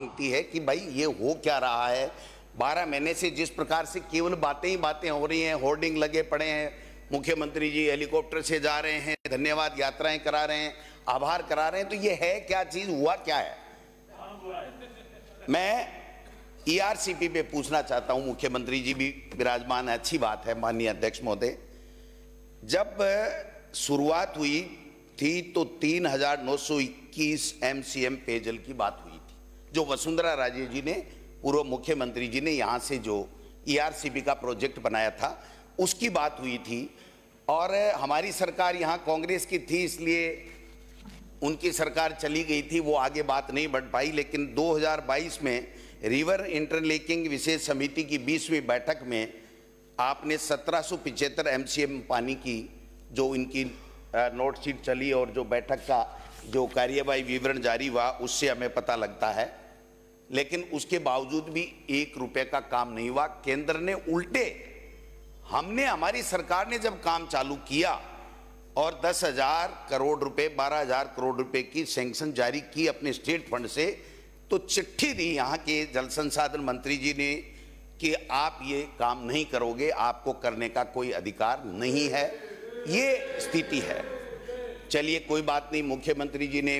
मांगती है कि भाई ये हो क्या रहा है। 12 महीने से जिस प्रकार से केवल बातें ही बातें हो रही हैं, होर्डिंग लगे पड़े हैं, मुख्यमंत्री जी हेलीकॉप्टर से जा रहे हैं, धन्यवाद यात्राएं करा रहे हैं, आभार करा रहे हैं, तो ये है क्या चीज, हुआ क्या है। मैं ईआरसीपी पे पूछना चाहता हूं, मुख्यमंत्री जी भी विराजमान है, अच्छी बात है माननीय अध्यक्ष महोदय। जब शुरुआत हुई थी तो 3,921 MCM पेयजल की बात हुई थी, जो वसुंधरा राजे जी ने, पूर्व मुख्यमंत्री जी ने यहाँ से जो ईआरसीपी का प्रोजेक्ट बनाया था उसकी बात हुई थी। और हमारी सरकार यहाँ कांग्रेस की थी, इसलिए उनकी सरकार चली गई थी, वो आगे बात नहीं बढ़ पाई। लेकिन 2022 में रिवर इंटरलिंकिंग विशेष समिति की 20वीं बैठक में आपने 1775 MCM पानी की जो इनकी नोट शीट चली और जो बैठक का जो कार्यवाही विवरण जारी हुआ उससे हमें पता लगता है। लेकिन उसके बावजूद भी 1 रुपए का काम नहीं हुआ। केंद्र ने उल्टे, हमारी सरकार ने जब काम चालू किया और 10,000 करोड़ रुपए, 12,000 करोड़ रुपए की सैंक्शन जारी की अपने स्टेट फंड से, तो चिट्ठी दी यहाँ के जल संसाधन मंत्री जी ने कि आप ये काम नहीं करोगे, आपको करने का कोई अधिकार नहीं है। ये स्थिति है। चलिए कोई बात नहीं, मुख्यमंत्री जी ने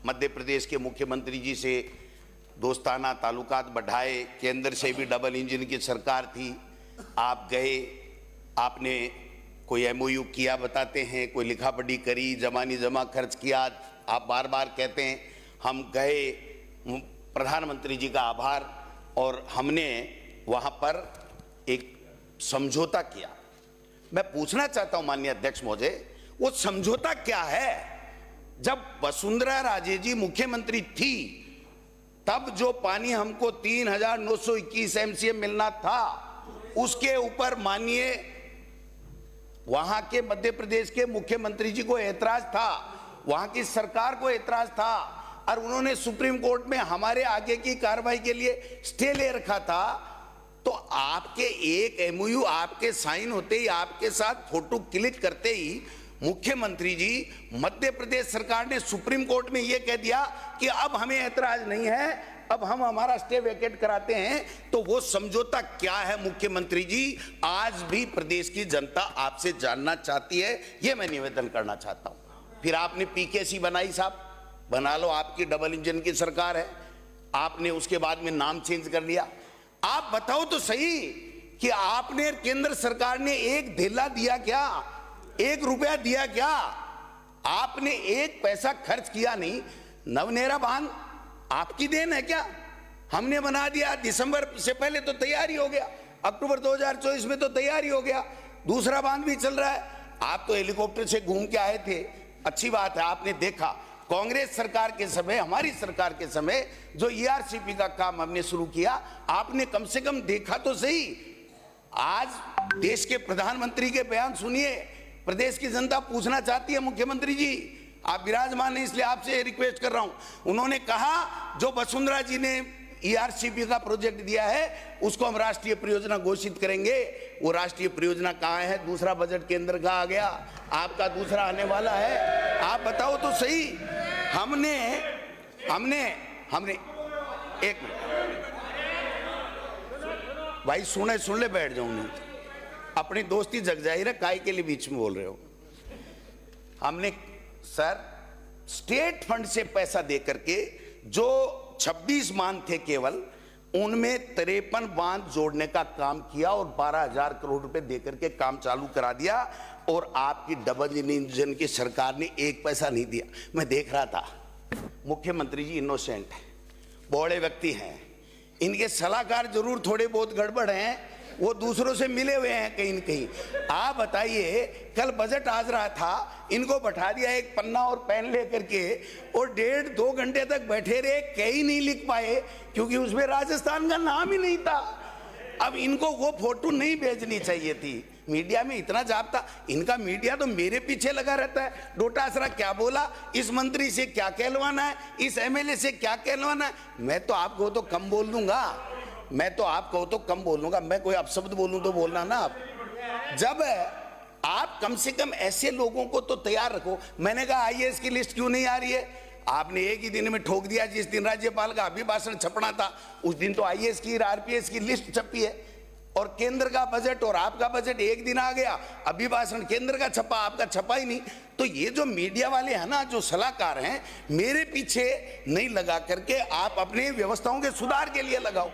मध्य प्रदेश के मुख्यमंत्री जी से दोस्ताना ताल्लुकात बढ़ाए, केंद्र से भी डबल इंजन की सरकार थी, आप गए, आपने कोई MOU किया बताते हैं, कोई लिखा पढ़ी करी, जमानी जमा खर्च किया, आप बार बार कहते हैं। हम गए, प्रधानमंत्री जी का आभार, और हमने वहाँ पर एक समझौता किया। मैं पूछना चाहता हूँ माननीय अध्यक्ष महोदय, वो समझौता क्या है। जब वसुंधरा राजे जी मुख्यमंत्री थी तब जो पानी हमको 3,921 MCM मिलना था, उसके ऊपर माननीय वहां के मध्य प्रदेश के मुख्यमंत्री जी को ऐतराज था, वहां की सरकार को ऐतराज था, और उन्होंने सुप्रीम कोर्ट में हमारे आगे की कार्रवाई के लिए स्टे ले रखा था। तो आपके एक MOU आपके साइन होते ही, आपके साथ फोटो क्लिक करते ही मुख्यमंत्री जी, मध्य प्रदेश सरकार ने सुप्रीम कोर्ट में यह कह दिया कि अब हमें ऐतराज नहीं है, अब हम हमारा स्टे वेकेट कराते हैं। तो वो समझौता क्या है मुख्यमंत्री जी, आज भी प्रदेश की जनता आपसे जानना चाहती है, ये मैं निवेदन करना चाहता हूं। फिर आपने PKC बनाई, साहब बना लो, आपकी डबल इंजन की सरकार है, आपने उसके बाद में नाम चेंज कर लिया। आप बताओ तो सही कि आपने, केंद्र सरकार ने एक धेला दिया क्या, 1 रुपया दिया क्या, आपने 1 पैसा खर्च किया नहीं। नवनेरा बांध आपकी देन है क्या, हमने बना दिया, दिसंबर से पहले तो तैयारी हो गया, अक्टूबर 2024 में तो तैयारी हो गया, दूसरा बांध भी चल रहा है। आप तो हेलीकॉप्टर से घूम के आए थे, अच्छी बात है, आपने देखा। कांग्रेस सरकार के समय, हमारी सरकार के समय जो ईआरसीपी का काम हमने शुरू किया, आपने कम से कम देखा तो सही। आज देश के प्रधानमंत्री के बयान सुनिए, प्रदेश की जनता पूछना चाहती है। मुख्यमंत्री जी आप विराजमान हैं, इसलिए आपसे रिक्वेस्ट कर रहा हूं। उन्होंने कहा जो वसुंधरा जी ने ईआरसीपी का प्रोजेक्ट दिया है उसको हम राष्ट्रीय परियोजना घोषित करेंगे। वो राष्ट्रीय परियोजना कहाँ है, दूसरा बजट केंद्र का आ गया, आपका दूसरा आने वाला है, आप बताओ तो सही। हमने एक मिनट भाई, सुन ले, बैठ जाऊं, नहीं अपनी दोस्ती जग जाहिर है, काय के लिए बीच में बोल रहे हो। हमने सर स्टेट फंड से पैसा दे करके जो 26 बांध थे केवल, उनमें 53 बांध जोड़ने का काम किया और 12,000 करोड़ रुपए देकर के काम चालू करा दिया। और आपकी डबल इंजन की सरकार ने 1 पैसा नहीं दिया। मैं देख रहा था, मुख्यमंत्री जी इनोसेंट है, बड़े व्यक्ति हैं, इनके सलाहकार जरूर थोड़े बहुत गड़बड़ हैं, वो दूसरों से मिले हुए हैं कहीं न कहीं। आप बताइए, कल बजट आज रहा था, इनको बैठा दिया एक पन्ना और पेन लेकर के, और 1.5-2 घंटे तक बैठे रहे, कहीं नहीं लिख पाए क्योंकि उसमें राजस्थान का नाम ही नहीं था। अब इनको वो फोटो नहीं भेजनी चाहिए थी, मीडिया में इतना जापता, इनका मीडिया तो मेरे पीछे लगा रहता है। डोटासरा क्या बोला, इस मंत्री से क्या कहलवाना है, इस MLA से क्या कहलवाना है। मैं तो आपको तो कम बोल दूंगा, मैं कोई अपशब्द बोलूं तो बोलना ना आप। जब आप कम से कम ऐसे लोगों को तो तैयार रखो। मैंने कहा IAS की लिस्ट क्यों नहीं आ रही है, आपने एक ही दिन में ठोक दिया। जिस दिन राज्यपाल का अभिभाषण छपना था उस दिन तो आईएएस की आरपीएस की लिस्ट छपी है, और केंद्र का बजट और आपका बजट एक दिन आ गया, अभिभाषण केंद्र का छपा, आपका छपा ही नहीं। तो ये जो मीडिया वाले हैं ना, जो सलाहकार हैं, मेरे पीछे नहीं लगा करके आप अपने व्यवस्थाओं के सुधार के लिए लगाओ।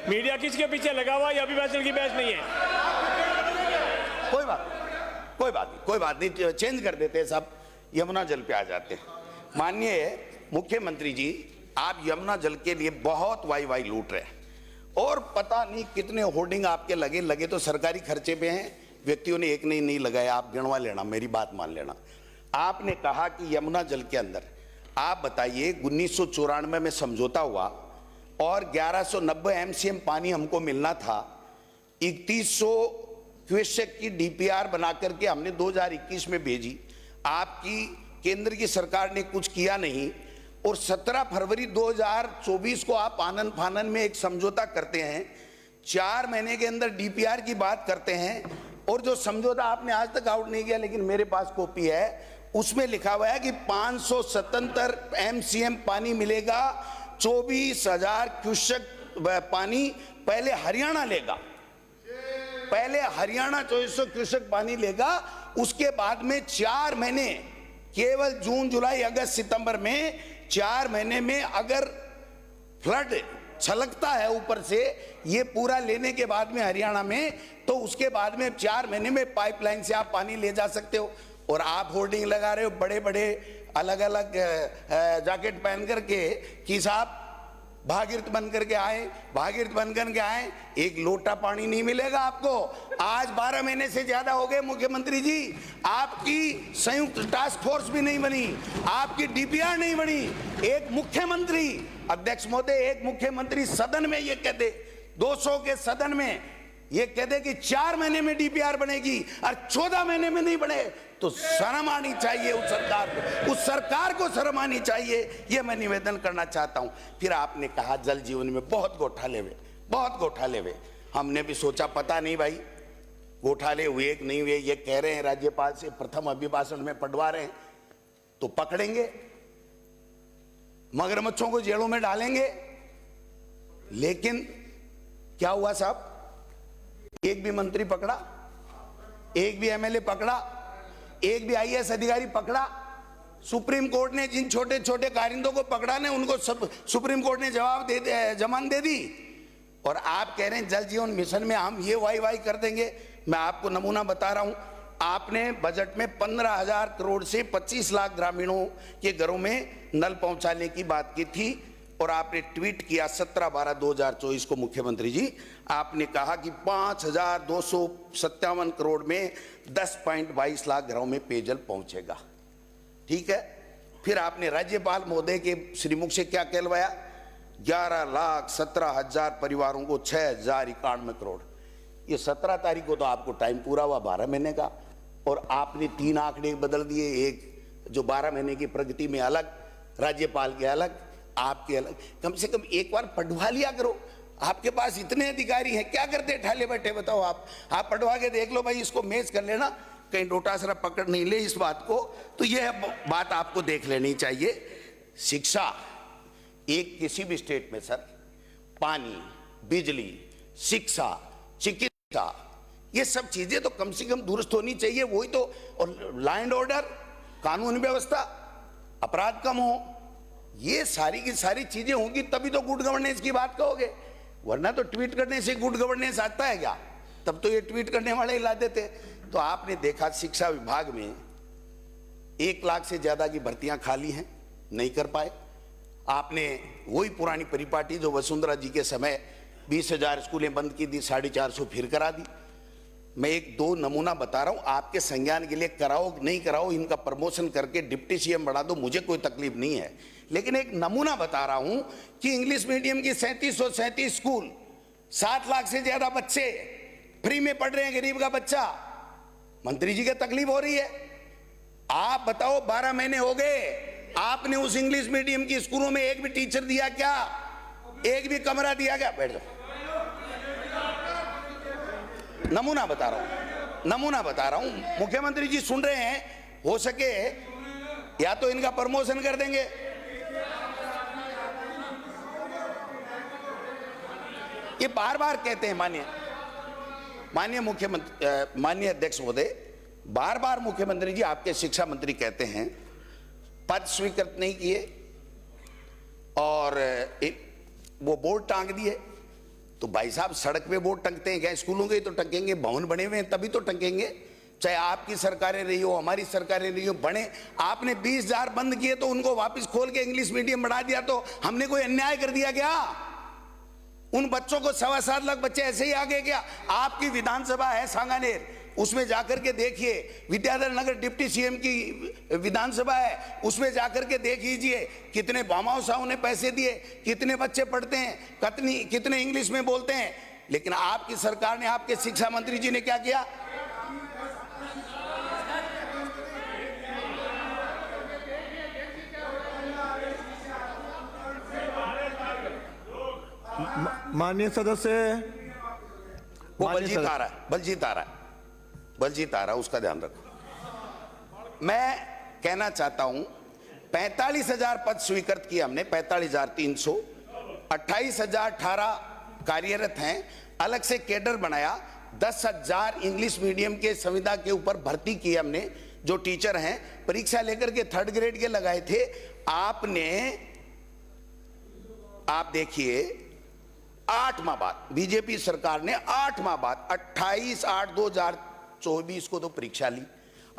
मीडिया किसके पीछे लगा हुआ, ये अभिभाषण की बहस नहीं है। कोई बात नहीं, चेंज कर देते हैं सब, यमुना जल पे आ जाते हैं। माननीय मुख्यमंत्री जी, आप यमुना जल के लिए बहुत वाई लूट रहे हैं, और पता नहीं कितने होर्डिंग आपके लगे तो सरकारी खर्चे पे हैं, व्यक्तियों ने एक नहीं लगाया। आप गिनवा लेना, मेरी बात मान लेना। आपने कहा कि यमुना जल के अंदर, आप बताइए 1994 में समझौता हुआ और 1190 एमसीएम पानी हमको मिलना था। 3100 क्यूसेक की डीपीआर बना करके हमने 2021 में भेजी, आपकी केंद्र की सरकार ने कुछ किया नहीं, और 17 फरवरी 2024 को आप आनन फानन में एक समझौता करते हैं, 4 महीने के अंदर डीपीआर की बात करते हैं, और जो समझौता आपने आज तक आउट नहीं किया, लेकिन मेरे पास कॉपी है, उसमें लिखा हुआ है कि 577 एमसीएम पानी मिलेगा, 24,000 क्यूसेक पानी पहले हरियाणा लेगा, पहले हरियाणा 2400 क्यूसेक पानी लेगा, उसके बाद में 4 महीने, केवल जून जुलाई अगस्त सितंबर में 4 महीने में अगर फ्लड छलकता है ऊपर से, ये पूरा लेने के बाद में हरियाणा में, तो उसके बाद में 4 महीने में पाइपलाइन से आप पानी ले जा सकते हो। और आप होर्डिंग लगा रहे हो बड़े बड़े अलग अलग जैकेट पहन करके कि साहब भागीरथ बन करके आए, भागीरथ बन करके आए, एक लोटा पानी नहीं मिलेगा आपको। आज 12 महीने से ज्यादा हो गए मुख्यमंत्री जी, आपकी संयुक्त टास्क फोर्स भी नहीं बनी, आपकी डीपीआर नहीं बनी। एक मुख्यमंत्री, अध्यक्ष महोदय, एक मुख्यमंत्री सदन में ये कहते, 200 के सदन में ये कहते कि 4 महीने में डीपीआर बनेगी और 14 महीने में नहीं बने, तो शर्म आनी चाहिए उस सरकार को, उस सरकार को शर्म आनी चाहिए, ये मैं निवेदन करना चाहता हूं। फिर आपने कहा जल जीवन में बहुत घोटाले हुए, बहुत घोटाले हुए। हमने भी सोचा पता नहीं भाई घोटाले हुए कि नहीं हुए, ये कह रहे हैं राज्यपाल से प्रथम अभिभाषण में पढ़वा रहे हैं, तो पकड़ेंगे, मगरमच्छों को जेलों में डालेंगे। लेकिन क्या हुआ साहब, एक भी मंत्री पकड़ा, एक भी एमएलए पकड़ा, एक भी आईएएस अधिकारी पकड़ा? सुप्रीम कोर्ट ने जिन छोटे छोटे कारिंदों को पकड़ा ने, उनको सब सुप्रीम कोर्ट ने जमानत दे दी। और आप कह रहे हैं जल जीवन मिशन में हम ये वाई कर देंगे। मैं आपको नमूना बता रहा हूं, आपने बजट में 15,000 करोड़ से 25 लाख ग्रामीणों के घरों में नल पहुंचाने की बात की थी, और आपने ट्वीट किया 17/12/2024 को मुख्यमंत्री जी, आपने कहा कि 5,257 करोड़ में 10.22 लाख घरों में पेयजल पहुंचेगा। ठीक है, फिर आपने राज्यपाल महोदय के श्रीमुख से क्या कहलवाया, 11,17,000 परिवारों को 6,091 करोड़। ये 17 तारीख को तो आपको टाइम पूरा हुआ 12 महीने का, और आपने 3 आंकड़े बदल दिए, एक जो 12 महीने की प्रगति में अलग, राज्यपाल के अलग, आपके अलग। कम से कम एक बार पढ़वा लिया करो, आपके पास इतने अधिकारी हैं, क्या करते ठाले बैठे बताओ। आप पढ़वा के देख लो भाई, इसको मैच कर लेना, कहीं डोटासरा पकड़ नहीं ले इस बात को। तो यह बात आपको देख लेनी चाहिए। शिक्षा, एक किसी भी स्टेट में सर, पानी, बिजली, शिक्षा, चिकित्सा, ये सब चीजें तो कम से कम दुरुस्त होनी चाहिए, वही तो। और लॉ एंड ऑर्डर, कानून व्यवस्था, अपराध कम हो, ये सारी की सारी चीजें होंगी तभी तो गुड गवर्नेंस की बात कहोगे, वरना तो ट्वीट करने से गुड गवर्नेंस आता है क्या? तब तो ये ट्वीट करने वाले ही ला देते। तो आपने देखा शिक्षा विभाग में 1 लाख से ज्यादा की भर्तियां खाली हैं, नहीं कर पाए। आपने वही पुरानी परिपाटी जो वसुंधरा जी के समय 20,000 स्कूलें बंद की दी, 450 फिर करा दी। मैं 1-2 नमूना बता रहा हूं, आपके संज्ञान के लिए कराओ नहीं कराओ, इनका प्रमोशन करके डिप्टी सीएम बढ़ा दो, मुझे कोई तकलीफ नहीं है। लेकिन एक नमूना बता रहा हूं कि इंग्लिश मीडियम की 3737 स्कूल, 7 लाख से ज्यादा बच्चे फ्री में पढ़ रहे हैं, गरीब का बच्चा। मंत्री जी को तकलीफ हो रही है। आप बताओ, 12 महीने हो गए, आपने उस इंग्लिश मीडियम की स्कूलों में एक भी टीचर दिया क्या? एक भी कमरा दिया क्या? बैठ जाओ, नमूना बता रहा हूं, नमूना बता रहा हूं। मुख्यमंत्री जी सुन रहे हैं, हो सके या तो इनका प्रमोशन कर देंगे। ये बार बार कहते हैं माननीय मुख्यमंत्री, माननीय अध्यक्ष महोदय, बार बार मुख्यमंत्री जी आपके शिक्षा मंत्री कहते हैं पद स्वीकृत नहीं किए और वो बोर्ड टांग दिए। तो भाई साहब सड़क पे बोर्ड टंगते हैं क्या? स्कूलों के ही तो टंगेंगे, भवन बने हुए हैं तभी तो टंगेंगे। चाहे आपकी सरकारें रही हो, हमारी सरकारें रही हो, बने आपने 20,000 बंद किए तो उनको वापस खोल के इंग्लिश मीडियम बढ़ा दिया, तो हमने कोई अन्याय कर दिया क्या? उन बच्चों को 7.25 लाख बच्चे ऐसे ही आ गए क्या? आपकी विधानसभा है सांगानेर, उसमें जाकर के देखिए। विद्याधर नगर डिप्टी सीएम की विधानसभा है, उसमें जाकर के देख लीजिए कितने भामाशाहों ने पैसे दिए, कितने बच्चे पढ़ते हैं, कितने इंग्लिश में बोलते हैं। लेकिन आपकी सरकार ने, आपके शिक्षा मंत्री जी ने क्या किया? माननीय सदस्य, वो बलजीत आ रहा है, बलजीत आ रहा है, उसका ध्यान रखो। मैं कहना चाहता हूं 45,000 पद स्वीकृत किए हमने, 45,300, 28,018 कार्यरत हैं। अलग से कैडर बनाया, 10,000 इंग्लिश मीडियम के संविदा के ऊपर भर्ती किए हमने, जो टीचर हैं परीक्षा लेकर के 3rd ग्रेड के लगाए थे। आप देखिए 8 माह बाद बीजेपी सरकार ने 8 माह बाद 28/8/2024 को तो परीक्षा ली।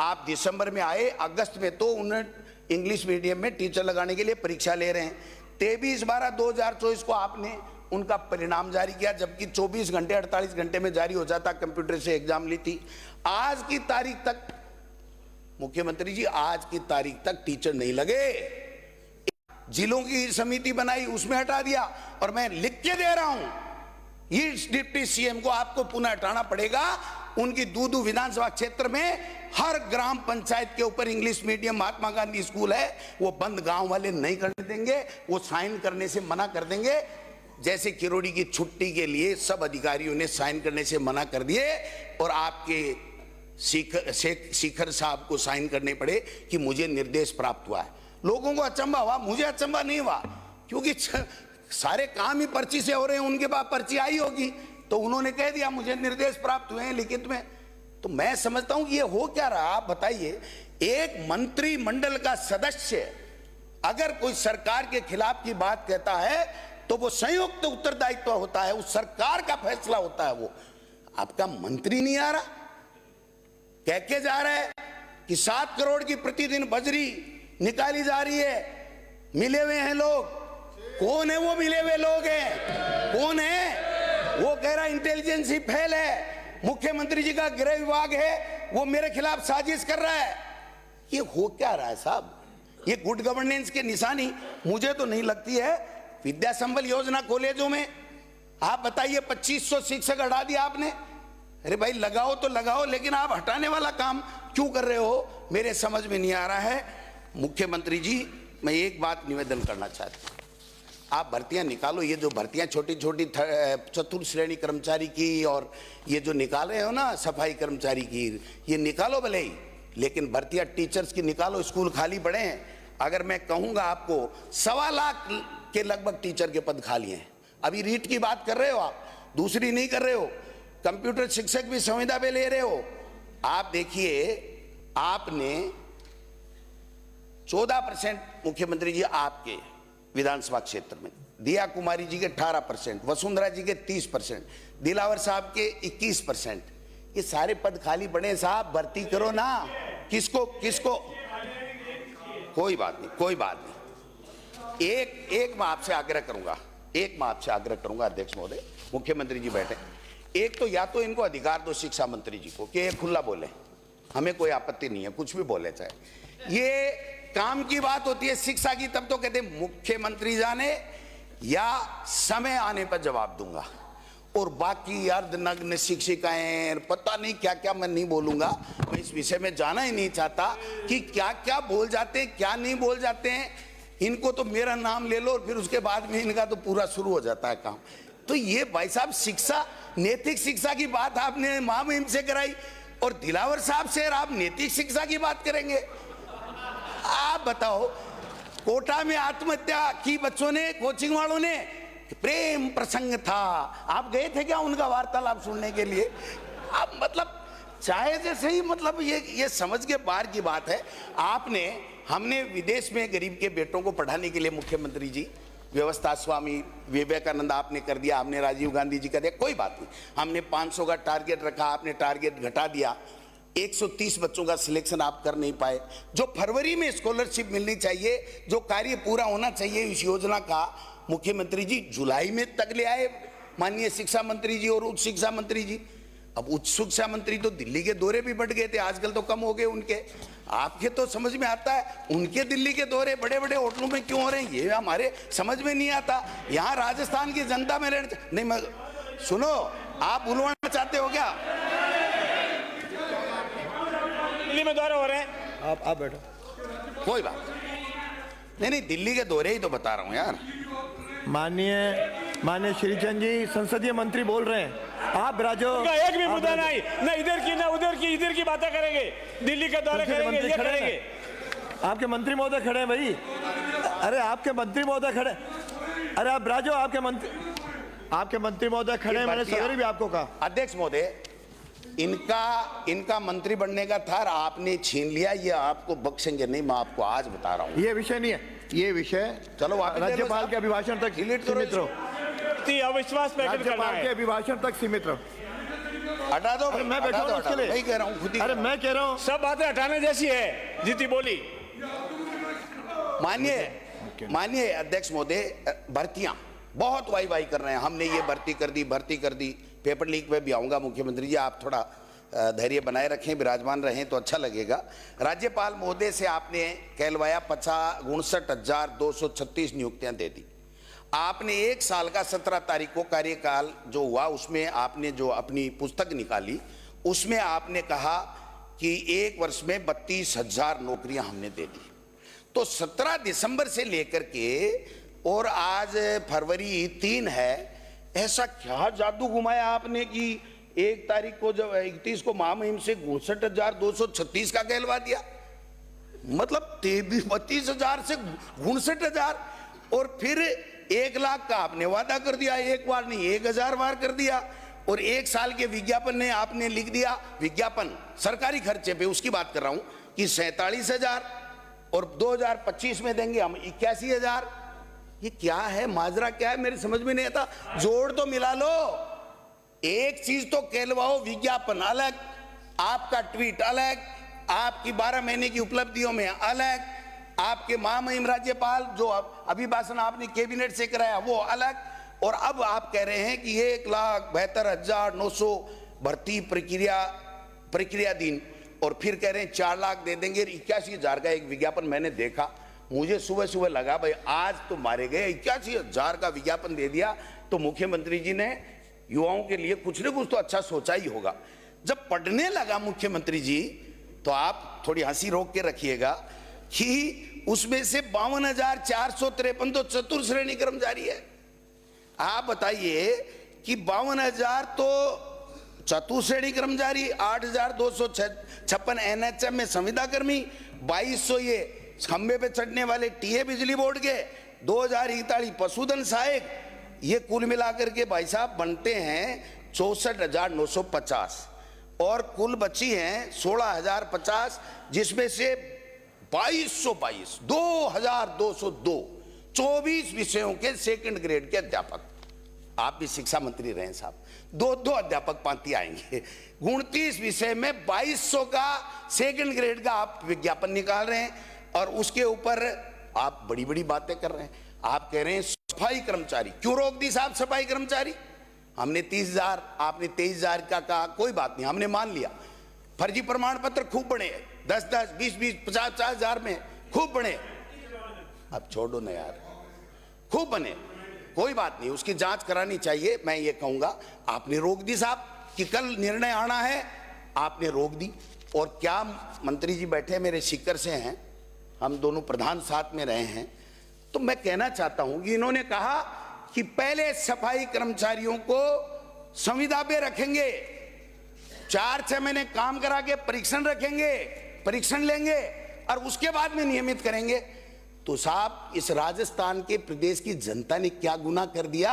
आप दिसंबर में आए, अगस्त में तो उन्हें इंग्लिश मीडियम में टीचर लगाने के लिए परीक्षा ले रहे हैं। 23/12/2024 को आपने उनका परिणाम जारी किया, जबकि 24 घंटे 48 घंटे में जारी हो जाता, कंप्यूटर से एग्जाम ली थी। आज की तारीख तक मुख्यमंत्री जी, आज की तारीख तक टीचर नहीं लगे। जिलों की समिति बनाई, उसमें हटा दिया। और मैं लिख के दे रहा हूं, ये डिप्टी सीएम को आपको पुनः हटाना पड़ेगा। उनकी दूदू विधानसभा क्षेत्र में हर ग्राम पंचायत के ऊपर English medium Mahatma Gandhi school है, वो बंद गांव वाले नहीं करने देंगे, वो साइन करने से मना कर देंगे। जैसे किरोड़ी की छुट्टी के लिए सब अधिकारियों ने साइन करने से मना कर दिए और आपके शेखर साहब को साइन करने पड़े कि मुझे निर्देश प्राप्त हुआ है। लोगों को अचंभा हुआ, मुझे अचंभा नहीं हुआ, क्योंकि सारे काम ही पर्ची से हो रहे हैं, उनके पास पर्ची आई होगी तो उन्होंने कह दिया मुझे निर्देश प्राप्त हुए हैं लिखित में। तो मैं समझता हूं कि ये हो क्या रहा, आप बताइए। एक मंत्रिमंडल का सदस्य अगर कोई सरकार के खिलाफ की बात कहता है तो वो संयुक्त उत्तरदायित्व होता है, उस सरकार का फैसला होता है। वो आपका मंत्री नहीं आ रहा, कह के जा रहा है कि 7 करोड़ की प्रतिदिन बजरी निकाली जा रही है, मिले हुए हैं लोग। कौन है वो मिले हुए लोग हैं? कौन है वो? कह रहा इंटेलिजेंस ही फेल है, मुख्यमंत्री जी का गृह विभाग है, वो मेरे खिलाफ साजिश कर रहा है। ये हो क्या रहा है साहब? ये गुड गवर्नेंस की निशानी मुझे तो नहीं लगती है। विद्या संबल योजना कॉलेजों में आप बताइए 2500 शिक्षक हटा दिया आपने। अरे भाई लगाओ तो लगाओ, लेकिन आप हटाने वाला काम क्यों कर रहे हो, मेरे समझ में नहीं आ रहा है। मुख्यमंत्री जी, मैं एक बात निवेदन करना चाहता हूं, आप भर्तियां निकालो। ये जो भर्तियां छोटी छोटी चतुर्थ श्रेणी कर्मचारी की और ये जो निकाल रहे हो ना सफाई कर्मचारी की, ये निकालो भले ही, लेकिन भर्तियां टीचर्स की निकालो। स्कूल खाली पड़े हैं। अगर मैं कहूंगा आपको 1.25 लाख के लगभग टीचर के पद खाली हैं। अभी रीट की बात कर रहे हो आप, दूसरी नहीं कर रहे हो। कंप्यूटर शिक्षक भी संविदा पे ले रहे हो। आप देखिए, आपने 14% मुख्यमंत्री जी आपके विधानसभा क्षेत्र में, दिया कुमारी जी के 18%, वसुंधरा जी के 30%, दिलावर साहब के 21%। ये सारे पद खाली पड़े हैं साहब, भर्ती करो ना। किसको किसको? कोई बात नहीं, कोई बात नहीं। एक मैं आपसे आग्रह करूंगा, अध्यक्ष महोदय, मुख्यमंत्री जी बैठे, एक तो या तो इनको अधिकार दो शिक्षा मंत्री जी को कि ये खुला बोले, हमें कोई आपत्ति नहीं है, कुछ भी बोले चाहे। ये काम की बात होती है शिक्षा की, तब तो कहते मुख्यमंत्री जाने या समय आने पर जवाब दूंगा। और बाकी अर्धनग्न शिक्षिकाएं, पता नहीं क्या क्या, मैं नहीं बोलूंगा, मैं इस विषय में जाना ही नहीं चाहता कि क्या क्या बोल जाते हैं, क्या नहीं बोल जाते हैं। इनको तो मेरा नाम ले लो और फिर उसके बाद में इनका तो पूरा शुरू हो जाता है काम। तो ये भाई साहब शिक्षा, नैतिक शिक्षा की बात आपने महामहिम से कराई और दिलावर साहब से आप नैतिक शिक्षा की बात करेंगे। आप बताओ, कोटा में आत्महत्या की बच्चों ने, कोचिंग वालों ने, प्रेम प्रसंग था, आप गए थे क्या उनका वार्तालाप सुनने के लिए? आप मतलब चाहे जैसे ही, मतलब ये समझ के बाहर की बात है। हमने विदेश में गरीब के बेटों को पढ़ाने के लिए, मुख्यमंत्री जी, व्यवस्था स्वामी विवेकानंद आपने कर दिया, हमने राजीव गांधी जी कर दिया, कोई बात नहीं। हमने 500 का टारगेट रखा, आपने टारगेट घटा दिया, 130 बच्चों का सिलेक्शन आप कर नहीं पाए। जो फरवरी में स्कॉलरशिप मिलनी चाहिए, जो कार्य पूरा होना चाहिए इस योजना का, मुख्यमंत्री जी जुलाई में तक ले आए माननीय शिक्षा मंत्री जी और उच्च शिक्षा मंत्री जी। अब उच्च शिक्षा मंत्री तो दिल्ली के दौरे भी बढ़ गए थे, आजकल तो कम हो गए उनके। आपके तो समझ में आता है, उनके दिल्ली के दौरे बड़े बड़े होटलों में क्यों हो रहे हैं, ये हमारे समझ में नहीं आता। यहाँ राजस्थान की जनता में नहीं, मैं सुनो, आप बुलवाना चाहते हो क्या? दिल्ली में दौरे हो रहे हैं, आप बैठो। कोई बात नहीं, दिल्ली के दौरे ही तो बता रहा हूँ यार। माननीय श्रीचंद जी संसदीय मंत्री बोल रहे हैं, आप राजो। एक भी मुद्दा नहीं, ना इधर की ना उधर की, इधर की बातें करेंगे, दिल्ली का दौरे करेंगे, ये करेंगे। आपके मंत्री महोदय खड़े हैं भाई, अरे आपके मंत्री महोदय खड़े, अरे आप राजो, आपके मंत्री महोदय खड़े हैं, मैंने सवेरे भी आपको कहा। अध्यक्ष महोदय, इनका मंत्री बनने का था, आपने छीन लिया, ये आपको बख्शेंगे नहीं, मैं आपको आज बता रहा हूँ। ये विषय नहीं है, ये विषय चलो राज्यपाल के अभिभाषण तक सीमित रहो, अविश्वास प्रकट करना राज्यपाल के है। अभिभाषण तक सीमित रहो। हटा दो, मैं बैठा हूँ उसके लिए, नहीं कह रहा हूँ, खुद ही। अरे मैं कह रहा हूँ, सब बातें हटाने जैसी है, जीती बोली। माननीय अध्यक्ष महोदय, भर्तियां बहुत वाई कर रहे हैं, हमने ये भर्ती कर दी, पेपर लीक पे भी आऊंगा। मुख्यमंत्री जी आप थोड़ा धैर्य बनाए रखें, विराजमान रहें तो अच्छा लगेगा। राज्यपाल महोदय से आपने कहलवाया 59,236 नियुक्तियां दे दी। आपने 1 साल का 17 तारीख को कार्यकाल जो हुआ, उसमें आपने जो अपनी पुस्तक निकाली, उसमें आपने कहा कि 1 वर्ष में 32,000 नौकरियां हमने दे दी। तो 17 दिसंबर से लेकर के और आज फरवरी 3 है, ऐसा क्या जादू घुमाया आपने कि 1 तारीख को, जब 31 को महामहिम से 62,236 का कहलवा दिया? मतलब 32,000 से 62,000, और फिर 1 लाख का आपने वादा कर दिया, एक बार नहीं 1,000 बार कर दिया। और 1 साल के विज्ञापन ने आपने लिख दिया, विज्ञापन सरकारी खर्चे पे, उसकी बात कर रहा हूं, कि 47,000, और 2025 में देंगे हम 81,000। ये क्या है, माजरा क्या है, मेरी समझ में नहीं आता। जोड़ तो मिला लो, एक चीज तो कहलवाओ, विज्ञापन अलग, आपका ट्वीट अलग, आपकी 12 महीने की उपलब्धियों में अलग, आपके महामहिम राज्यपाल जो अभिभाषण आपने कैबिनेट से कराया वो अलग, और अब आप कह रहे हैं कि 1,72,900 भर्ती प्रक्रिया दिन, और फिर कह रहे हैं 4 लाख दे देंगे। 81,000 का एक विज्ञापन मैंने देखा, मुझे सुबह लगा भाई आज तो मारे गए, 81,000 का विज्ञापन दे दिया, तो मुख्यमंत्री जी ने युवाओं के लिए कुछ न कुछ तो अच्छा सोचा ही होगा। जब पढ़ने लगा मुख्यमंत्री जी, तो आप थोड़ी हंसी रोक के रखिएगा कि उसमें से 52,453 तो चतुर्थ श्रेणी कर्मचारी है। आप बताइए कि 52,000 तो चतुर्थ श्रेणी कर्मचारी, 8,256 एनएचएम में संविदा कर्मी, 2,200 ये खंबे पे चढ़ने वाले टीए बिजली बोर्ड के, 2,041 पशुधन सहायक, ये कुल मिलाकर के भाई साहब बनते हैं 64,950, और कुल बची हैं 16,050, जिसमें से 2,222 2,202 24 विषयों के सेकंड ग्रेड के अध्यापक। आप भी शिक्षा मंत्री रहे साहब, 2 अध्यापक पांति आएंगे। 29 विषय में 2,200 का सेकंड ग्रेड का आप विज्ञापन निकाल रहे हैं, और उसके ऊपर आप बड़ी बड़ी बातें कर रहे हैं। आप कह रहे हैं सफाई कर्मचारी, क्यों रोक दी साहब सफाई कर्मचारी? हमने 30,000, आपने 23,000 का कहा, कोई बात नहीं, हमने मान लिया। फर्जी प्रमाण पत्र खूब बने, 10-10, 20-20, 50,000 में खूब बने। अब छोड़ो ना यार, खूब बने, कोई बात नहीं, उसकी जांच करानी चाहिए। मैं ये कहूंगा आपने रोक दी साहब, कि कल निर्णय आना है, आपने रोक दी। और क्या मंत्री जी बैठे मेरे शिक्कर से हैं, हम दोनों प्रधान साथ में रहे हैं, तो मैं कहना चाहता हूं कि इन्होंने कहा कि पहले सफाई कर्मचारियों को संविदा पे रखेंगे, 4-6 महीने काम करा के परीक्षण रखेंगे, परीक्षण लेंगे, और उसके बाद में नियमित करेंगे। तो साहब, इस राजस्थान के प्रदेश की जनता ने क्या गुनाह कर दिया?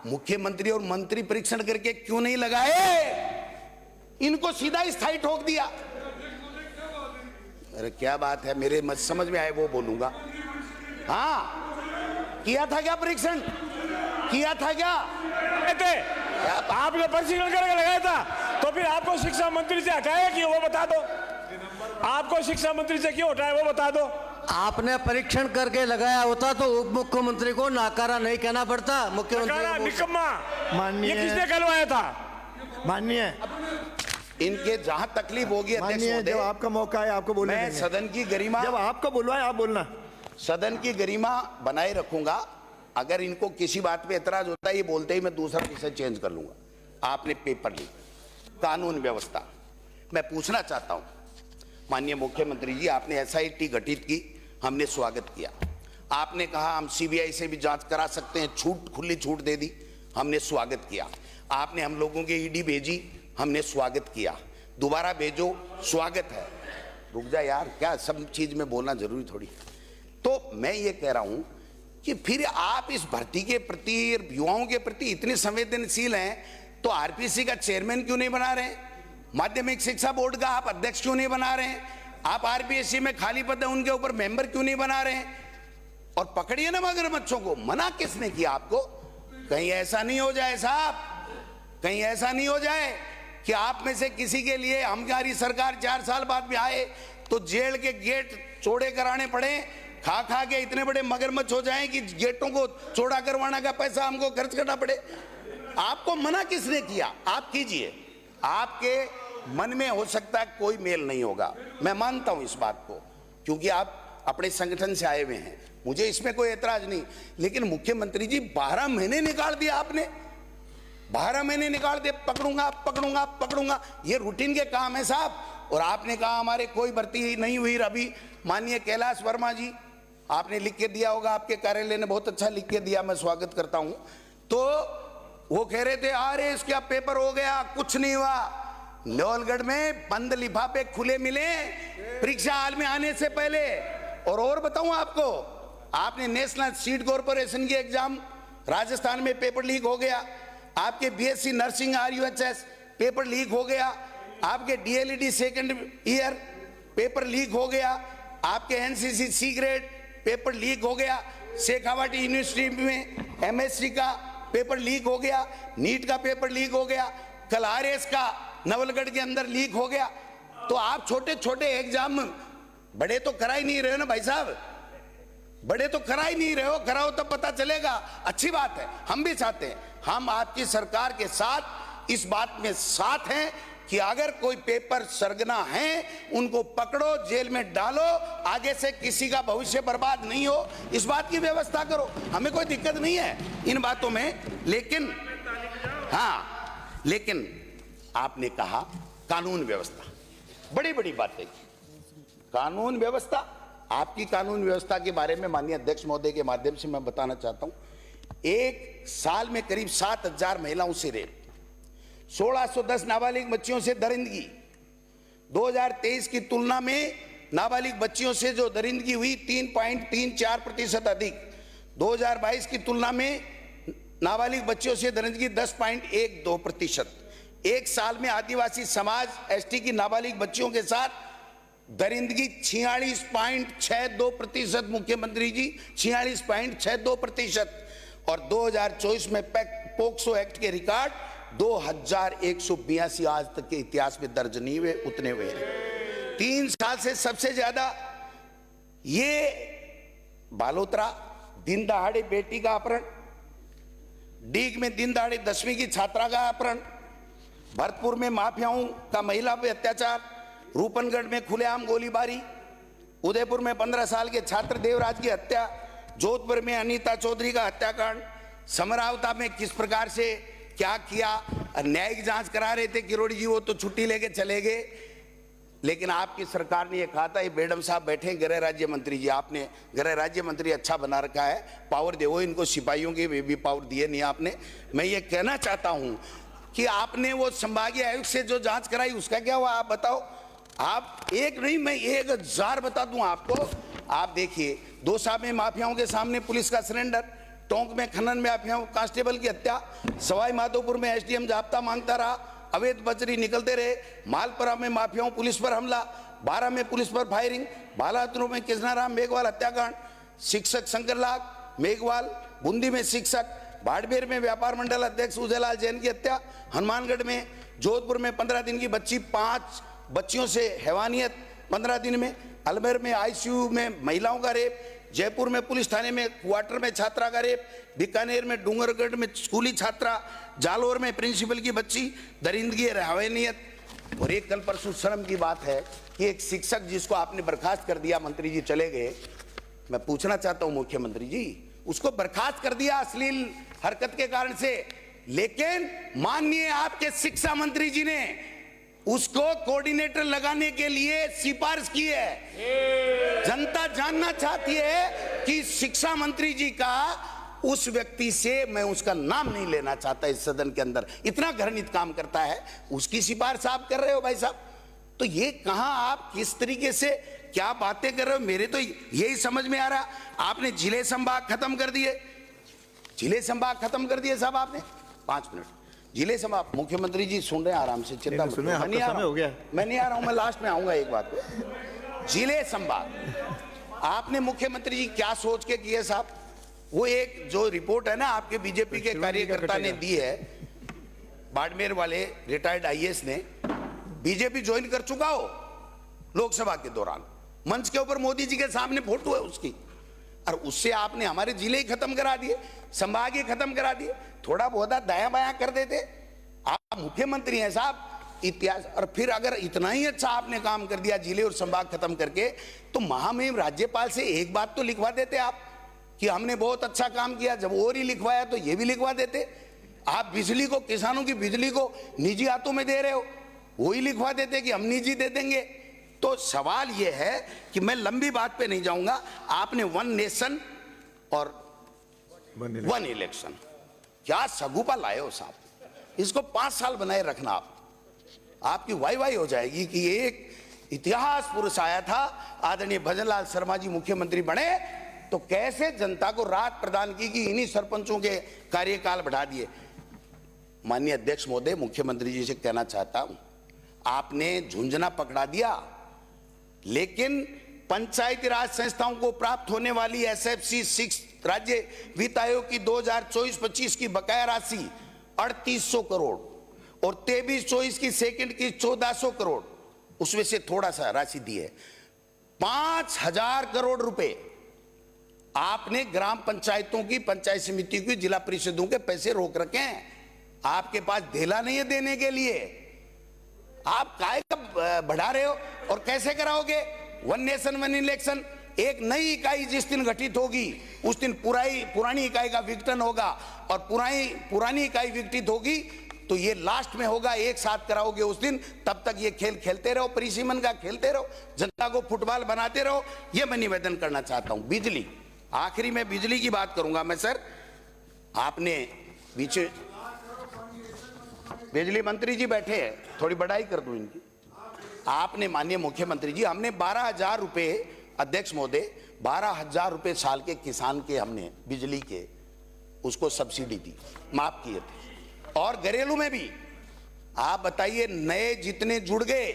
मुख्यमंत्री और मंत्री परीक्षण करके क्यों नहीं लगाए? इनको सीधा स्थायी ठोक दिया। अरे क्या बात है, मेरे समझ में आए वो बोलूंगा। हाँ, किया था क्या परीक्षण? किया था क्या? आपने परीक्षण करके लगाया था, तो फिर आपको शिक्षा मंत्री से हटाया क्यों, वो बता दो। आपको शिक्षा मंत्री से क्यों हटाया, वो बता दो। आपने परीक्षण करके लगाया होता तो उप मुख्यमंत्री को नाकारा नहीं कहना पड़ता। मुख्यमंत्री निकम्मा, माननीय ये किसने कहलवाया था? माननीय, इनके जहां तकलीफ होगी अध्यक्ष माननीय, जब महोदय, आपका मौका है आपको बोलने मैं देंगे। सदन की गरिमा, जब आपको बुलवाए आप बोलना। सदन की गरिमा बनाए रखूंगा। अगर इनको किसी बात पे एतराज होता है, ये बोलते ही मैं दूसरा विषय चेंज कर लूंगा। आपने पेपर लीक, कानून व्यवस्था, मैं पूछना चाहता हूं माननीय मुख्यमंत्री जी, आपने एसआईटी गठित की, हमने स्वागत किया। आपने कहा हम सीबीआई से भी जांच करा सकते हैं, छूट, खुली छूट दे दी, हमने स्वागत किया। आपने हम लोगों के ईडी भेजी, हमने स्वागत किया। दोबारा भेजो, स्वागत है। रुक जा यार, क्या सब चीज में बोलना जरूरी थोड़ी। तो मैं ये कह रहा हूं कि फिर आप इस भर्ती के प्रति, युवाओं के प्रति इतने संवेदनशील हैं, तो आरपीसी का चेयरमैन क्यों नहीं बना रहे? माध्यमिक शिक्षा बोर्ड का आप अध्यक्ष क्यों नहीं बना रहे? आप आरपीएससी में खाली पद है उनके ऊपर मेंबर क्यों नहीं बना रहे? और पकड़िए ना मगरमच्छों को। मना किसने किया आपको? कहीं ऐसा नहीं हो जाए साहब, कहीं ऐसा नहीं हो जाए कि आप में से किसी के लिए हमारी सरकार 4 साल बाद में आए तो जेल के गेट चौड़े कराने पड़े, खा खा के इतने बड़े मगरमच्छ हो जाएं कि गेटों को चौड़ा करवाने का पैसा हमको खर्च करना पड़े। आपको मना किसने किया? आप कीजिए। आपके मन में हो सकता है कोई मेल नहीं होगा, मैं मानता हूं इस बात को, क्योंकि आप अपने संगठन से आए हुए हैं, मुझे इसमें कोई एतराज नहीं। लेकिन मुख्यमंत्री जी, 12 महीने निकाल दिया आपने, 12 महीने निकाल दिए, पकड़ूंगा पकड़ूंगा पकड़ूंगा, ये रूटीन के काम है साहब। और आपने कहा हमारे कोई भर्ती नहीं हुई। अभी माननीय कैलाश वर्मा जी, आपने लिख के दिया होगा, आपके कार्यालय ने बहुत अच्छा लिख के दिया, मैं स्वागत करता हूं। तो वो कह रहे थे अरे इसका पेपर हो गया, कुछ नहीं हुआ। लोहलगढ़ में बंद लिफाफे खुले मिले परीक्षा हाल में आने से पहले। और बताऊं आपको, आपने नेशनल सीट कॉर्पोरेशन की एग्जाम राजस्थान में पेपर लीक हो गया, आपके BSc nursing RUHS paper leak हो गया, आपके DElEd second year paper leak हो गया, आपके NCC C grade paper leak हो गया, शेखावाटी यूनिवर्सिटी में एमएससी का पेपर लीक हो गया, नीट का पेपर लीक हो गया, कल आरएस का नवलगढ़ के अंदर लीक हो गया। तो आप छोटे छोटे एग्जाम, बड़े तो करा ही नहीं रहे हो ना भाई साहब, बड़े तो करा ही नहीं रहे हो, कराओ तब पता चलेगा। अच्छी बात है, हम भी चाहते हैं, हम आपकी सरकार के साथ इस बात में साथ हैं कि अगर कोई पेपर सरगना है उनको पकड़ो, जेल में डालो, आगे से किसी का भविष्य बर्बाद नहीं हो, इस बात की व्यवस्था करो। हमें कोई दिक्कत नहीं है इन बातों में। लेकिन हाँ, लेकिन आपने कहा कानून व्यवस्था, बड़ी बड़ी बातें की। कानून व्यवस्था, आपकी कानून व्यवस्था के बारे में माननीय अध्यक्ष महोदय के माध्यम से मैं बताना चाहता हूं। एक साल में करीब 7,000 महिलाओं से रेप, 1610 नाबालिग बच्चियों से दरिंदगी। 2023 की तुलना में नाबालिग बच्चियों से जो दरिंदगी हुई 3.34% अधिक, 2022 की तुलना में नाबालिग बच्चियों से दरिंदगी 10.12%। एक साल में आदिवासी समाज एसटी की नाबालिग बच्चियों के साथ दरिंदगी 46.62%, मुख्यमंत्री जी 46.62%। और 2024 में पोक्सो एक्ट के रिकॉर्ड 2182 आज तक के इतिहास में दर्ज नहीं हुए, उतने हुए हैं। 3 साल से सबसे ज्यादा ये बालोतरा दिन दहाड़े बेटी का अपहरण, डीग में दिन दहाड़े 10वीं की छात्रा का अपहरण, भरतपुर में माफियाओं का महिला पे अत्याचार, रूपनगढ़ में खुलेआम गोलीबारी, उदयपुर में 15 साल के छात्र देवराज की हत्या, जोधपुर में अनीता चौधरी का हत्याकांड, समरावता में किस प्रकार से क्या किया, न्यायिक जांच करा रहे थे किरोड़ी जी, वो तो छुट्टी लेके चले गए। लेकिन आपकी सरकार ने ये कहा था, ये मैडम साहब बैठे गृह राज्य मंत्री जी, आपने गृह राज्य मंत्री अच्छा बना रखा है, पावर दे, वो इनको सिपाहियों के भी पावर दिए नहीं आपने। मैं ये कहना चाहता हूं कि आपने वो संभागीय आयुक्त से जो जांच कराई उसका क्या हुआ, आप बताओ। आप एक नहीं, मैं 1000 बता दूं आपको। आप देखिए, दौसा में माफियाओं के सामने पुलिस का सरेंडर, टोंक में खनन में माफियाओं कांस्टेबल की हत्या, सवाई माधोपुर में एसडीएम जाब्ता मांगता रहा, अवैध बजरी निकलते रहे, मालपुरा में माफियाओं पुलिस पर हमला, 12 में पुलिस पर फायरिंग, बालातरू में कृष्णाराम मेघवाल हत्याकांड, शिक्षक शंकरलाल मेघवाल, बूंदी में शिक्षक, बाड़मेर में व्यापार मंडल अध्यक्ष उदयलाल जैन की हत्या, हनुमानगढ़ में, जोधपुर में 15 दिन की बच्ची 5 बच्चियों से हैवानियत 15 दिन में, अलमेर में आईसीयू में महिलाओं का रेप, जयपुर में पुलिस थाने में क्वार्टर में छात्रा का रेप, बीकानेर में डूंगरगढ़ में स्कूली छात्रा, जालोर में प्रिंसिपल की बच्ची, दरिंदगी हैवानियत। और एक कल परसों शर्म की बात है कि एक शिक्षक जिसको आपने बर्खास्त कर दिया, मंत्री जी चले गए, मैं पूछना चाहता हूं मुख्यमंत्री जी, उसको बर्खास्त कर दिया अश्लील हरकत के कारण से, लेकिन माननीय आपके शिक्षा मंत्री जी ने उसको कोऑर्डिनेटर लगाने के लिए सिफारिश की है। जनता जानना चाहती है कि शिक्षा मंत्री जी का उस व्यक्ति से, मैं उसका नाम नहीं लेना चाहता इस सदन के अंदर, इतना घृणित काम करता है, उसकी सिफारिश आप कर रहे हो भाई साहब। तो ये कहां आप किस तरीके से क्या बातें कर रहे हो, मेरे तो यही समझ में आ रहा। आपने जिले संभाग खत्म कर दिए, जिले संभाग खत्म कर दिए साहब आपने। 5 मिनट जिले संभाग, मुख्यमंत्री जी सुन रहे हैं आराम से, चिंता मत करो, मैं नहीं आ रहा हूं, मैं नहीं आ रहा हूं, मैं लास्ट में आऊंगा एक बात पे। जिले संभाग आपने मुख्यमंत्री जी क्या सोच के किए साहब? वो एक जो रिपोर्ट है ना आपके बीजेपी के कार्यकर्ता ने दी है, बाड़मेर वाले रिटायर्ड आईएएस ने, बीजेपी ज्वाइन कर चुका हो लोकसभा के दौरान, मंच के ऊपर मोदी जी के सामने फोटो है उसकी, और उससे आपने हमारे जिले ही खत्म करा दिए, संभाग ही खत्म करा दिए। थोड़ा बहुत दायां बायां कर देते। आप मुख्यमंत्री हैं साहब, इतिहास। और फिर अगर इतना ही अच्छा आपने काम कर दिया जिले और संभाग खत्म करके, तो महामहिम राज्यपाल से एक बात तो लिखवा देते आप कि हमने बहुत अच्छा काम किया। जब और ही लिखवाया तो ये भी लिखवा देते। आप बिजली को, किसानों की बिजली को निजी हाथों में दे रहे हो, वही लिखवा देते कि हम निजी दे देंगे। तो सवाल यह है कि मैं लंबी बात पे नहीं जाऊंगा। आपने 1 नेशन और 1 इलेक्शन, क्या सगुपा लाए हो साहब? इसको 5 साल बनाए रखना। आपकी वाई वाई हो जाएगी कि एक इतिहास पुरुष आया था, आदरणीय भजनलाल शर्मा जी मुख्यमंत्री बने तो कैसे जनता को राहत प्रदान की कि इन्हीं सरपंचों के कार्यकाल बढ़ा दिए। माननीय अध्यक्ष महोदय, मुख्यमंत्री जी से कहना चाहता हूं, आपने झुंझुना पकड़ा दिया, लेकिन पंचायती राज संस्थाओं को प्राप्त होने वाली एसएफसी 6 राज्य वित्त आयोग की 2024-25 की बकाया राशि 3800 करोड़ और 23-24 की सेकंड की 1400 करोड़, उसमें से थोड़ा सा राशि दी है। 5000 करोड़ रुपए आपने ग्राम पंचायतों की, पंचायत समिति की, जिला परिषदों के पैसे रोक रखे हैं। आपके पास ढेला नहीं है देने के लिए। आप काय का बढ़ा रहे हो और कैसे कराओगे? 1 नेशन 1 इलेक्शन। एक नई इकाई जिस दिन गठित होगी उस दिन पुरानी इकाई का विघटन होगा, और पुरानी इकाई विघटित होगी तो ये लास्ट में होगा, एक साथ कराओगे उस दिन। तब तक ये खेल खेलते रहो, परिसीमन का खेलते रहो, जनता को फुटबॉल बनाते रहो। ये मैं निवेदन करना चाहता हूं। बिजली, आखिरी में बिजली की बात करूंगा मैं सर। आपने बीच बिजली मंत्री जी बैठे हैं, थोड़ी बड़ाई कर दूं इनकी। आपने माननीय मुख्यमंत्री जी, हमने 12,000 रुपए, अध्यक्ष महोदय, 12,000 रुपए साल के किसान के हमने बिजली के उसको सब्सिडी दी, माफ किए थे। और घरेलू में भी आप बताइए, नए जितने जुड़ गए,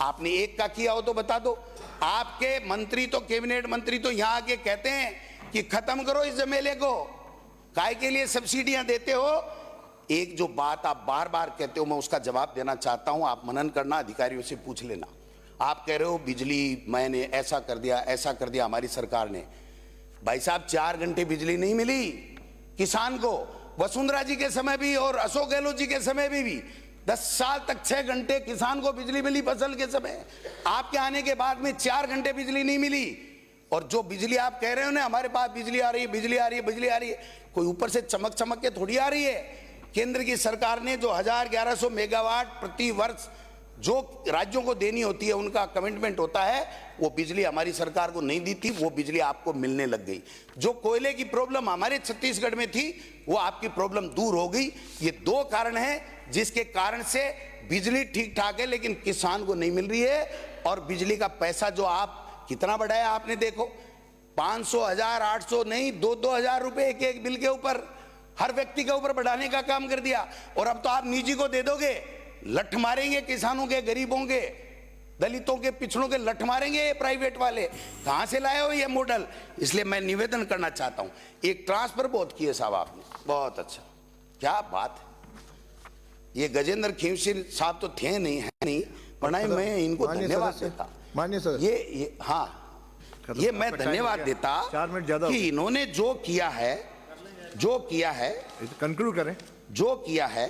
आपने एक का किया हो तो बता दो। आपके मंत्री तो, कैबिनेट मंत्री तो यहां आके कहते हैं कि खत्म करो इस झमेले को, काय के लिए सब्सिडियां देते हो। एक जो बात आप बार बार कहते हो, मैं उसका जवाब देना चाहता हूं, आप मनन करना, अधिकारियों से पूछ लेना। आप कह रहे हो बिजली मैंने ऐसा कर दिया, ऐसा कर दिया हमारी सरकार ने। भाई साहब, 4 घंटे बिजली नहीं मिली किसान को, वसुंधरा जी के समय भी और अशोक गहलोत जी के समय भी 10 साल तक 6 घंटे किसान को बिजली मिली फसल के समय। आपके आने के बाद में 4 घंटे बिजली नहीं मिली। और जो बिजली आप कह रहे हो ना, हमारे पास बिजली आ रही है, बिजली आ रही है, बिजली आ रही है, कोई ऊपर से चमक चमक के थोड़ी आ रही है। केंद्र की सरकार ने जो 1100 मेगावाट प्रति वर्ष जो राज्यों को देनी होती है उनका कमिटमेंट होता है, वो बिजली हमारी सरकार को नहीं दी थी, वो बिजली आपको मिलने लग गई। जो कोयले की प्रॉब्लम हमारे छत्तीसगढ़ में थी वो आपकी प्रॉब्लम दूर हो गई। ये दो कारण हैं जिसके कारण से बिजली ठीक ठाक है लेकिन किसान को नहीं मिल रही है। और बिजली का पैसा जो आप कितना बढ़ाया आपने देखो, 500, 1000, 800 नहीं, 2-2 हजार रुपए एक बिल के ऊपर हर व्यक्ति के ऊपर बढ़ाने का काम कर दिया। और अब तो आप निजी को दे दोगे, लठ मारेंगे किसानों के, गरीबों के, दलितों के, पिछड़ों के लठ मारेंगे ये प्राइवेट वाले। कहां से लाए हो ये मॉडल? इसलिए मैं निवेदन करना चाहता हूं, एक ट्रांसफर बहुत किए साहब आपने, बहुत अच्छा, क्या बात है। ये गजेंद्र खींवसिर साहब तो थे नहीं, है नहीं, वरना मैं इनको धन्यवाद देता। माननीय सर, ये हाँ, ये मैं धन्यवाद देता 4 मिनट ज्यादा कि इन्होंने जो किया है कंक्लूड करें। जो किया है,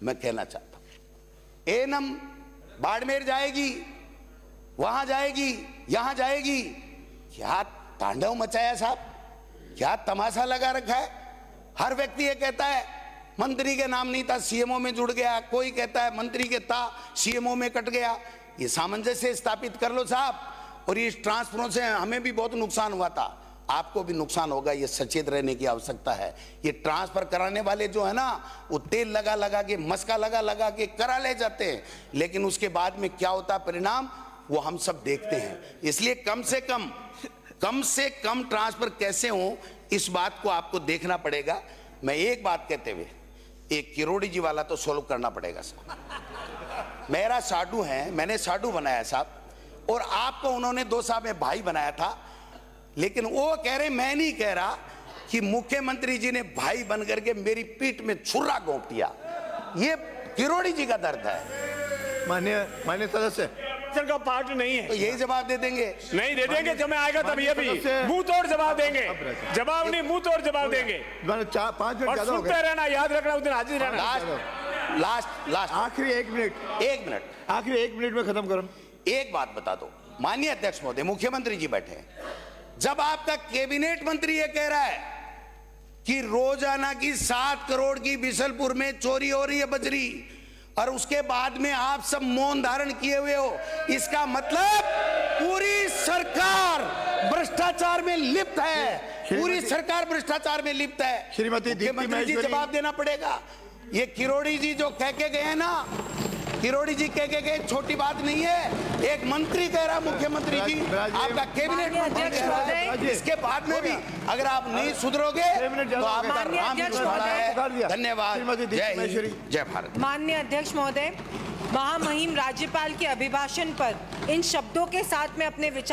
मैं कहना चाहता हूं। एनम बाड़मेर जाएगी, वहां जाएगी, यहां जाएगी, क्या तांडव मचाया साहब, क्या तमाशा लगा रखा है। हर व्यक्ति ये कहता है मंत्री के नाम नहीं था, सीएमओ में जुड़ गया, कोई कहता है मंत्री के था, सीएमओ में कट गया। ये सामंजस्य स्थापित कर लो साहब। और इस ट्रांसफरों से हमें भी बहुत नुकसान हुआ था, आपको भी नुकसान होगा, ये सचेत रहने की आवश्यकता है। ये ट्रांसफर कराने वाले जो है ना, वो तेल लगा लगा के, मस्का लगा लगा के करा ले जाते हैं, लेकिन उसके बाद में क्या होता है परिणाम, वो हम सब देखते हैं। इसलिए कम से कम ट्रांसफर कैसे हो, इस बात को आपको देखना पड़ेगा। मैं एक बात कहते हुए, एक किरोड़ी जी वाला तो सोल्व करना पड़ेगा साहब। मेरा साडू है, मैंने साडू बनाया साहब, और आपको उन्होंने 2 साल में भाई बनाया था, लेकिन वो कह रहे, मैं नहीं कह रहा, कि मुख्यमंत्री जी ने भाई बन करके मेरी पीठ में छुरा घोंप दिया। ये किरोड़ी जी का दर्द है। माननीय सदस्य का पार्ट नहीं है तो यही जवाब दे देंगे, नहीं दे देंगे, समय आएगा तब ये भी मुंह तोड़ जवाब देंगे। जवाब नहीं, मुंह तोड़ जवाब देंगे। 5 मिनट और ज्यादा हो सुनते गए। रहना, याद रखना, उस दिन हाजिर रहना। लास्ट आखिरी 1 मिनट, आखिरी 1 मिनट में खत्म करो। एक बात बता दो माननीय अध्यक्ष महोदय, मुख्यमंत्री जी बैठे हैं, जब आपका कैबिनेट मंत्री ये कह रहा है कि रोजाना की 7 करोड़ की बिशलपुर में चोरी हो रही है बजरी, और उसके बाद में आप सब मौन धारण किए हुए हो, इसका मतलब पूरी सरकार भ्रष्टाचार में लिप्त है, पूरी सरकार भ्रष्टाचार में लिप्त है। श्रीमती दीप्ति मुख्यमंत्री जी महेश्वरी, जवाब देना पड़ेगा। ये किरोड़ी जी जो कह के गए हैं ना, किरोड़ी जी कह के गए, छोटी बात नहीं है। एक मंत्री कह रहा, मुख्यमंत्री जी, आपका कैबिनेट मंत्री कह रहा है, इसके बाद में भी अगर आप नहीं सुधरोगे तो आपका राम दुश्मन है। धन्यवाद। जय हिंद, जय भारत। माननीय अध्यक्ष महोदय, महामहिम राज्यपाल के अभिभाषण पर इन शब्दों के साथ में अपने विचार